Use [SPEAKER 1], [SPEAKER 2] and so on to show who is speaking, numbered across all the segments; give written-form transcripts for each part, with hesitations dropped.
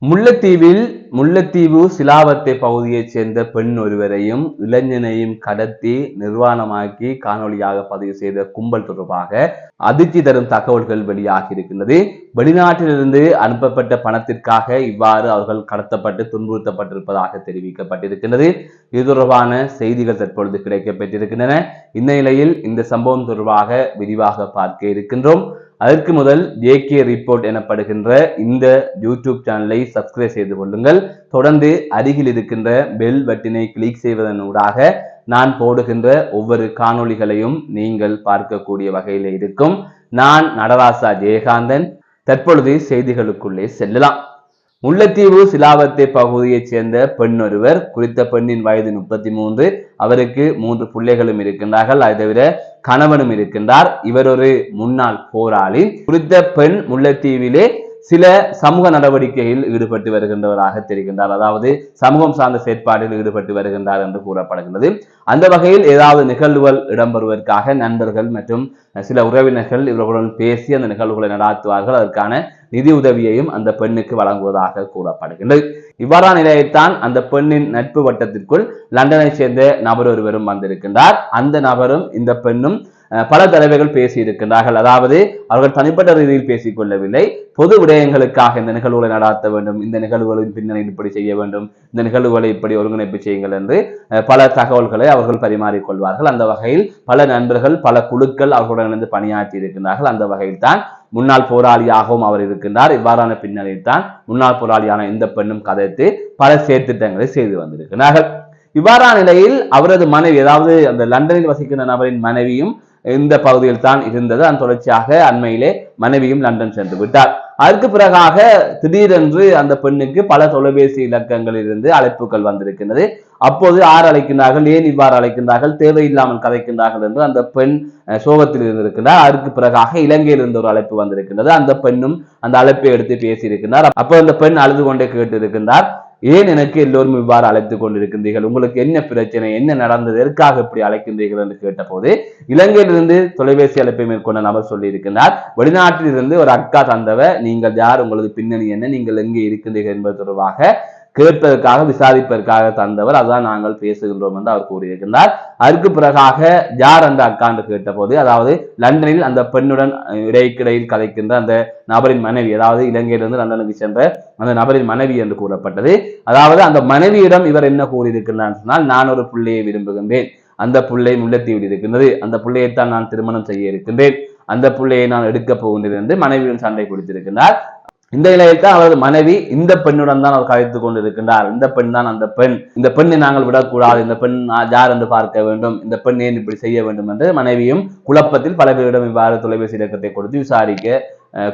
[SPEAKER 1] முல்லைத்தீவு சிலாவத்தை பகுதியைச் சேர்ந்த பெண் ஒருவரையும் இளைஞனையும் கடத்தி நிர்வாணமாக்கி காணொலியாக பதிவு செய்த கும்பல் தொடர்பாக அதிர்ச்சி தரும் தகவல்கள் வெளியாகி இருக்கின்றது. வெளிநாட்டிலிருந்து அனுப்பப்பட்ட பணத்திற்காக இவ்வாறு அவர்கள் கடத்தப்பட்டு துன்புறுத்தப்பட்டிருப்பதாக தெரிவிக்கப்பட்டிருக்கின்றது. இது தொடர்பான செய்திகள் தற்பொழுது கிடைக்கப்பட்டிருக்கின்றன. இந்த நிலையில் இந்த சம்பவம் தொடர்பாக விரிவாக பார்க்க இருக்கின்றோம். அதற்கு முதல் ஜேகே ரிப்போர்ட் எனப்படுகின்ற இந்த யூடியூப் சேனலை சப்ஸ்கிரைப் செய்து கொள்ளுங்கள். தொடர்ந்து அருகில் இருக்கின்ற பெல் பட்டினை கிளிக் செய்வதன் ஊடாக நான் போடுகின்ற ஒவ்வொரு காணொளிகளையும் நீங்கள் பார்க்கக்கூடிய வகையில் இருக்கும். நான் நடராசா ஜெயகாந்தன். தற்பொழுது செய்திகளுக்குள்ளே செல்லலாம். முல்லைத்தீவு சிலாவத்தை பகுதியைச் சேர்ந்த பெண் ஒருவர், குறித்த பெண்ணின் வயது 33, அவருக்கு 3 பிள்ளைகளும் இருக்கின்றார்கள். அதை தவிர கணவனும் இருக்கின்றார். இவர் ஒரு முன்னாள் போராளி. குறித்த பெண் முல்லைத்தீவிலே சில சமூக நடவடிக்கையில் ஈடுபட்டு வருகின்றவராக தெரிகின்றார். அதாவது சமூகம் சார்ந்த செயற்பாட்டில் ஈடுபட்டு வருகின்றார் என்று கூறப்படுகின்றது. அந்த வகையில் ஏதாவது நிகழ்வுகள் இடம்பெறுவதற்காக நண்பர்கள் மற்றும் சில உறவினர்கள் இவர்களுடன் பேசி அந்த நிகழ்வுகளை நடாத்துவார்கள். அதற்கான நிதி உதவியையும் அந்த பெண்ணுக்கு வழங்குவதாக கூறப்படுகின்றது. இவ்வாறான நிலையைத்தான் அந்த பெண்ணின் நட்பு வட்டத்திற்குள் லண்டனை சேர்ந்த நபர் ஒருவரும் வந்திருக்கின்றார். அந்த நபரும் இந்த பெண்ணும் பல தடவைகள் பேசி இருக்கின்றார்கள். அதாவது அவர்கள் தனிப்பட்ட ரீதியில் பேசிக் கொள்ளவில்லை, பொது விடயங்களுக்காக இந்த நிகழ்வுகளை நடாத்த வேண்டும், இந்த நிகழ்வுகளின் பின்னணியில் இப்படி செய்ய வேண்டும், இந்த நிகழ்வுகளை இப்படி ஒருங்கிணைப்பு செய்யுங்கள் என்று பல தகவல்களை அவர்கள் பரிமாறிக்கொள்வார்கள். அந்த வகையில் பல நண்பர்கள், பல குழுக்கள் அவர்களுடன் இணைந்து பணியாற்றி இருக்கின்றார்கள். அந்த வகையில் தான் முன்னாள் போராளியாகவும் அவர் இருக்கின்றார். இவ்வாறான பின்னணியில் தான் முன்னாள் போராளியான இந்த பெண்ணும் கதைத்து பல செயற்திட்டங்களை செய்து வந்திருக்கிறார்கள். இவ்வாறான நிலையில் அவரது மனைவி, அதாவது அந்த லண்டனில் வசிக்கின்ற நபரின் மனைவியும் இந்த பகுதியில் தான் இருந்தது. அதன் தொடர்ச்சியாக அண்மையிலே மனைவியும் லண்டன் சென்று விட்டார். அதற்கு பிறகாக திடீரென்று அந்த பெண்ணுக்கு பல தொலைபேசி இலக்கங்களில் இருந்து அழைப்புகள் வந்திருக்கின்றது. அப்போது யார் அழைக்கின்றார்கள், ஏன் இவ்வாறு அழைக்கின்றார்கள், தேவையில்லாமல் கதைக்கின்றார்கள் என்று அந்த பெண் சோகத்தில் இருந்திருக்கின்றார். அதற்கு பிறகாக இலங்கையில் இருந்து ஒரு அழைப்பு வந்திருக்கின்றது. அந்த பெண்ணும் அந்த அழைப்பை எடுத்து பேசியிருக்கின்றார். அப்போ அந்த பெண் அழுது கொண்டே கேட்டு இருக்கின்றார், ஏன் எனக்கு எல்லோரும் இவ்வாறு அழைத்துக் கொண்டிருக்கின்றீர்கள், உங்களுக்கு என்ன பிரச்சனை, என்ன நடந்தது, எதற்காக இப்படி அழைக்கின்றீர்கள் என்று கேட்டபோது இலங்கையிலிருந்து தொலைபேசி அழைப்பை மேற்கொண்ட நபர் சொல்லி இருக்கின்றார், வெளிநாட்டில் இருந்து ஒரு அக்கா தந்தவ, நீங்கள் யார், உங்களது பின்னணி என்ன, நீங்கள் எங்கே இருக்கின்றீர்கள் என்பது தொடர்பாக கேட்பதற்காக விசாரிப்பதற்காக தந்தவர், அதுதான் நாங்கள் பேசுகின்றோம் என்று அவர் கூறியிருக்கின்றார். அதற்கு பிறகாக யார் அந்த அக்கா என்று கேட்டபோது, அதாவது லண்டனில் அந்த பெண்ணுடன் இடைக்கிடையில் கதைக்கின்ற அந்த நபரின் மனைவி, அதாவது இலங்கையிலிருந்து லண்டனுக்கு சென்ற அந்த நபரின் மனைவி என்று கூறப்பட்டது. அதாவது அந்த மனைவியிடம் இவர் என்ன கூறியிருக்கிறார் சொன்னால், நான் ஒரு பிள்ளையை விரும்புகின்றேன், அந்த பிள்ளை முல்லைத்தீவில் இருக்கின்றது, அந்த பிள்ளையைத்தான் நான் திருமணம் செய்ய இருக்கின்றேன், அந்த பிள்ளையை நான் எடுக்கப் போகின்றேன் என்று மனைவியுடன் சண்டை கொடுத்திருக்கிறார். இந்த நிலையில் தான் அவரது மனைவி இந்த பெண்ணுடன் தான் அவர் கதைத்துக் கொண்டிருக்கின்றார். இந்த பெண் தான் அந்த பெண், இந்த பெண்ணை நாங்கள் விடக்கூடாது, இந்த பெண் யார் என்று பார்க்க வேண்டும், இந்த பெண் ஏன் இப்படி செய்ய வேண்டும் என்று மனைவியும் குழப்பத்தில் பல பேரிடம் இவ்வாறு தொலைபேசி இலக்கத்தை கொடுத்து விசாரிக்க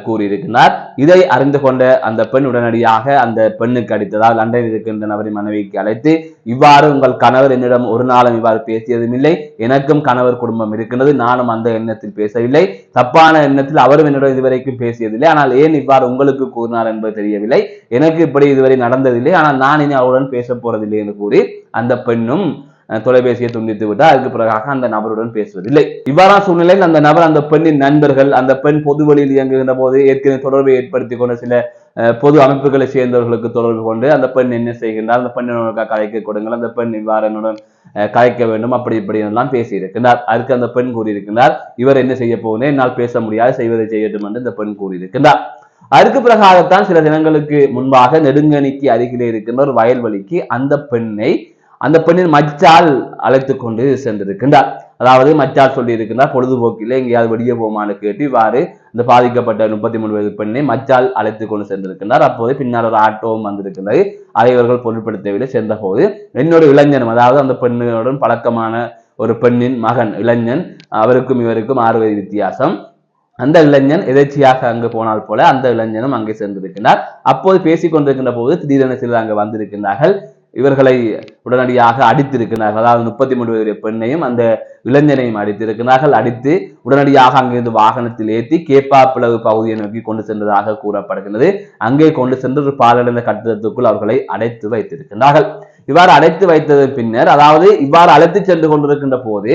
[SPEAKER 1] கூறியிருக்கிறார். இதை அறிந்து கொண்ட அந்த பெண் உடனடியாக அந்த பெண்ணுக்கு அடித்ததால் லண்டனில் இருக்கின்ற நபரின் மனைவிக்கு அழைத்து, இவ்வாறு உங்கள் கணவர் என்னிடம் ஒரு நாளும் இவ்வாறு பேசியதும் இல்லை, எனக்கும் கணவர் குடும்பம் இருக்கின்றது, நானும் அந்த எண்ணத்தில் பேசவில்லை, தப்பான எண்ணத்தில் அவரும் என்னிடம் இதுவரைக்கும் பேசியதில்லை, ஆனால் ஏன் இவ்வாறு உங்களுக்கு கூறினார் என்பது தெரியவில்லை, எனக்கு இப்படி இதுவரை நடந்ததில்லை, ஆனால் நான் இனி அவருடன் பேச போறதில்லை என்று கூறி அந்த பெண்ணும் தொலைபேசியை துண்டித்து விட்டார். அதுக்கு பிறகாக அந்த நபருடன் பேசுவதில்லை. இவ்வாறான சூழ்நிலையில் அந்த நபர், அந்த பெண்ணின் நண்பர்கள், அந்த பெண் பொது வழியில் இயங்குகின்ற போது ஏற்கனவே தொடர்பை ஏற்படுத்திக் கொண்ட சில பொது அமைப்புகளை சேர்ந்தவர்களுக்கு தொடர்பு கொண்டு அந்த பெண் என்ன செய்கின்றார், அந்த பெண்ணுடன் கதைக்க கொடுங்கள், அந்த பெண் இவ்வாறு என்னுடன் கதைக்க வேண்டும், அப்படி இப்படி எல்லாம் பேசியிருக்கிறார். அதுக்கு அந்த பெண் கூறியிருக்கிறார், இவர் என்ன செய்ய போகிறேன், என்னால் பேச முடியாது, செய்வதை செய்யட்டும் என்று இந்த பெண் கூறியிருக்கிறார். அதுக்கு பிறகாகத்தான் சில தினங்களுக்கு முன்பாக நெடுங்கணிக்கு அருகிலே இருக்கின்ற ஒரு வயல்வெளிக்கு அந்த பெண்ணின் மச்சால் அழைத்துக் கொண்டு சென்றிருக்கின்றார். அதாவது மச்சால் சொல்லி இருக்கின்றார், பொழுதுபோக்கிலே எங்கேயாவது வெளியே போமான்னு கேட்டு இவ்வாறு இந்த பாதிக்கப்பட்ட 33 வயது பெண்ணை மச்சால் அழைத்துக் கொண்டு சென்றிருக்கின்றார். அப்போது பின்னால் ஒரு ஆட்டோவும் வந்திருக்கின்றது. அதை இவர்கள் பொருட்படுத்தவில்லை. சென்ற போது என்னோட இளைஞனும், அதாவது அந்த பெண்ணுடன் பழக்கமான ஒரு பெண்ணின் மகன் இளைஞன், அவருக்கும் இவருக்கும் 6 வயது வித்தியாசம், அந்த இளைஞன் எதேச்சியாக அங்கு போனால் போல அந்த இளைஞனும் அங்கே சென்றிருக்கிறார். அப்போது பேசிக் கொண்டிருக்கின்ற போது திடீரென சிலர் அங்கு வந்திருக்கிறார்கள். இவர்களை உடனடியாக அடித்திருக்கிறார்கள். அதாவது 33 வயது பெண்ணையும் அந்த இளைஞனையும் அடித்திருக்கிறார்கள். அடித்து உடனடியாக அங்கிருந்து வாகனத்தில் ஏற்றி கேப்பாப்பிளவு பகுதியை நோக்கி கொண்டு சென்றதாக கூறப்படுகிறது. அங்கே கொண்டு சென்று ஒரு பாலடைந்த கட்டிடத்துக்குள் அவர்களை அடைத்து வைத்திருக்கிறார்கள். இவ்வாறு அடைத்து வைத்தது பின்னர், அதாவது இவ்வாறு அழைத்து சென்று கொண்டிருக்கின்ற போது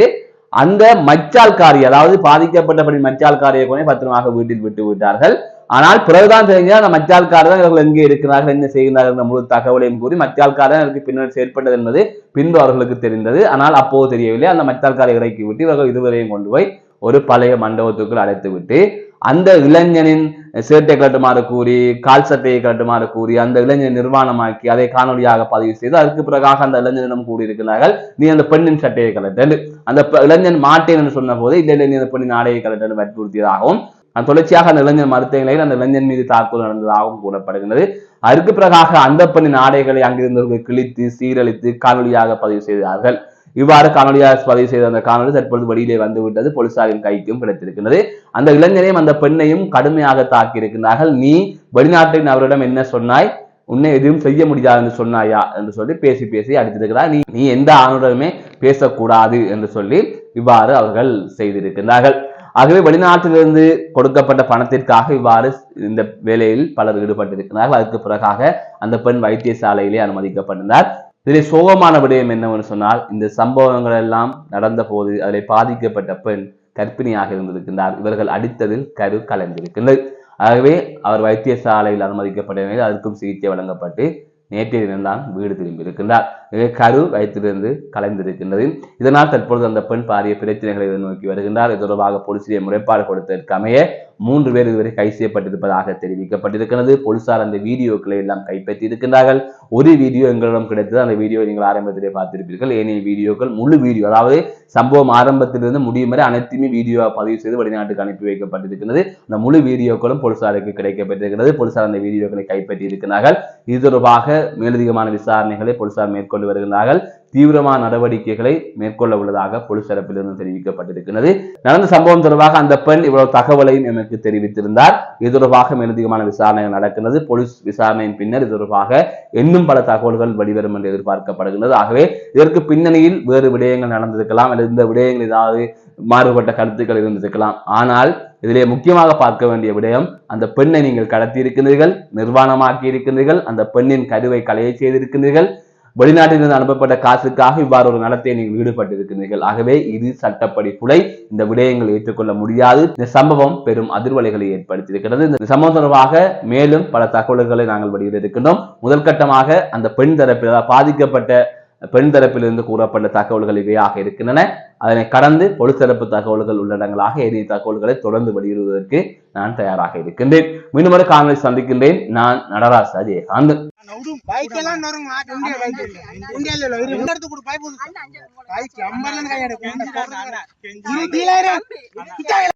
[SPEAKER 1] அந்த மச்சால்காரி, அதாவது பாதிக்கப்பட்டபடி மச்சால்காரியை கூட பத்திரமாக வீட்டில் விட்டு விட்டார்கள். ஆனால் பிறகுதான் தெரிஞ்ச அந்த மச்சால்காரர் தான் இவர்கள் எங்கே இருக்கிறார்கள், என்ன செய்கிறார்கள் என்ற முழு தகவலையும் கூறி மச்சால்காரர் எனக்கு பின்னர் செயற்பட்டது என்பது பின்பு அவர்களுக்கு தெரிந்தது. ஆனால் அப்போது தெரியவில்லை. அந்த மச்சால்காரை இறக்கி விட்டு இவர்கள் இருவரையும் கொண்டு போய் ஒரு பழைய மண்டபத்துக்குள் அடைத்து விட்டு அந்த இளைஞனின் சேட்டை கட்டுமாறு கூறி, கால் சட்டையை கட்டுமாறு கூறி அந்த இளைஞனை நிர்வாணமாக்கி அதை காணொலியாக பதிவு செய்து அதற்கு பிறகாக அந்த இளைஞனிடம் கூறியிருக்கிறார்கள், நீ அந்த பெண்ணின் சட்டையை கலட்டு. அந்த இளைஞன் மாட்டேன் என்று சொன்ன போது இல்லை நீ அந்த பெண்ணின் ஆடையை கலட்டு வற்புறுத்தியதாகவும், தொடர்ச்சியாக அந்த இளைஞன் மறுத்த நிலையில் அந்த இளைஞன் மீது தாக்குதல் நடந்ததாகவும் கூறப்படுகின்றது. அதற்கு பிறகாக அந்த பெண்ணின் ஆடைகளை அங்கிருந்தவர்கள் கிழித்து சீரழித்து காணொலியாக பதிவு செய்தார்கள். இவ்வாறு காணொலியாக பதிவு செய்த அந்த காணொலி தற்பொழுது வெளியிலே வந்துவிட்டது, போலீசாரின் கைக்கும் கிடைத்திருக்கிறது. அந்த இளைஞனையும் அந்த பெண்ணையும் கடுமையாக தாக்கி இருக்கின்றார்கள். நீ வெளிநாட்டின் அவரிடம் என்ன சொன்னாய், உன்னை எதுவும் செய்ய முடியாது என்று சொன்னாயா என்று சொல்லி பேசி பேசி அடித்திருக்கிறார். நீ எந்த ஆணுடனுமே பேசக்கூடாது என்று சொல்லி இவ்வாறு அவர்கள் செய்திருக்கிறார்கள். ஆகவே வெளிநாட்டிலிருந்து கொடுக்கப்பட்ட பணத்திற்காக இவ்வாறு இந்த வேலையில் பலர் ஈடுபட்டிருக்கிறார்கள். அதற்கு பிறகாக அந்த பெண் வைத்தியசாலையிலே அனுமதிக்கப்பட்டிருந்தார். இதிலே சோகமான விடயம் என்னவென்று சொன்னால், இந்த சம்பவங்கள் எல்லாம் நடந்த போது அதில் பாதிக்கப்பட்ட பெண் கர்ப்பிணியாக இருந்திருக்கின்றார். இவர்கள் அடித்ததில் கரு கலைந்திருக்கின்றது. ஆகவே அவர் வைத்தியசாலையில் அனுமதிக்கப்பட்ட நிலையில் அதற்கும் சிகிச்சை வழங்கப்பட்டு நேற்றைய தினம்தான் வீடு திரும்பி இருக்கின்றார். கரு வைத்திலிருந்து கலைந்திருக்கின்றது. இதனால் தற்பொழுது அந்த பெண் பாரிய பிரச்சனைகளை எதிர்நோக்கி வருகின்றார். இது தொடர்பாக போலீசிலே முறைப்பாடு கொடுத்ததற்கு அமைய 3 பேர் இதுவரை கைது செய்யப்பட்டிருப்பதாக தெரிவிக்கப்பட்டிருக்கிறது. போலீசார் அந்த வீடியோக்களை எல்லாம் கைப்பற்றி இருக்கின்றார்கள். ஒரு வீடியோ எங்களிடம் கிடைத்தது. அந்த வீடியோ நீங்கள் ஆரம்பத்திலே பார்த்திருப்பீர்கள். ஏனைய வீடியோக்கள் முழு வீடியோ, அதாவது சம்பவம் ஆரம்பத்திலிருந்து முடியும் வரை அனைத்துமே வீடியோ பதிவு செய்து வெளிநாட்டுக்கு அனுப்பி வைக்கப்பட்டிருக்கிறது. அந்த முழு வீடியோக்களும் போலீசாருக்கு கிடைக்கப்பட்டிருக்கிறது. போலீசார் அந்த வீடியோக்களை கைப்பற்றி இருக்கிறார்கள். இது தொடர்பாக மேலதிகமான விசாரணைகளை போலீசார் மேற்கொண்டு வருகிறார்கள். தீவிரமான நடவடிக்கைகளை மேற்கொள்ள உள்ளதாக போலீஸ் தரப்பிலிருந்து தெரிவிக்கப்பட்டிருக்கிறது. நடந்த சம்பவம் தொடர்பாக அந்த பெண் இவ்வளவு தகவலையும் எமக்கு தெரிவித்திருந்தார். இது தொடர்பாக மேலதிகமான விசாரணைகள் நடக்கிறது. போலீஸ் விசாரணையின் பின்னர் இது தொடர்பாக இன்னும் பல தகவல்கள் வெளிவரும் என்று எதிர்பார்க்கப்படுகிறது. ஆகவே இதற்கு பின்னணியில் வேறு விடயங்கள் நடந்திருக்கலாம், அல்லது இந்த விடயங்கள் ஏதாவது மாறுபட்ட கருத்துக்கள் இருந்திருக்கலாம். ஆனால் இதிலே முக்கியமாக பார்க்க வேண்டிய விடயம், அந்த பெண்ணை நீங்கள் கடத்தி இருக்கின்றீர்கள், நிர்வாணமாக்கி இருக்கின்றீர்கள், அந்த பெண்ணின் கருவை களைய செய்திருக்கின்றீர்கள், வெளிநாட்டிலிருந்து அனுப்பப்பட்ட காசுக்காக இவ்வாறு ஒரு நடத்தை நீங்கள் ஈடுபட்டிருக்கிறீர்கள். ஆகவே இது சட்டப்படி கொலை. இந்த விடயங்களை ஏற்றுக்கொள்ள முடியாது. இந்த சம்பவம் பெரும் அதிர்வலைகளை ஏற்படுத்தியிருக்கிறது. இந்த சம்பவம் தொடர்பாக மேலும் பல தகவல்களை நாங்கள் வெளியிட இருக்கின்றோம். முதல் கட்டமாக அந்த பெண் தரப்பில், பாதிக்கப்பட்ட பெண் தரப்பிலிருந்து கூறப்பட்ட தகவல்கள் இவையாக இருக்கின்றன. அதனை கடந்து பொது தரப்பு தகவல்கள் உள்ளடங்களாக ஏனைய தகவல்களை தொடர்ந்து வெளியிடுவதற்கு நான் தயாராக இருக்கின்றேன். மீண்டும் ஒரு காணொலி சந்திக்கின்றேன். நான் நடராஜ் அஜயகாந்த்.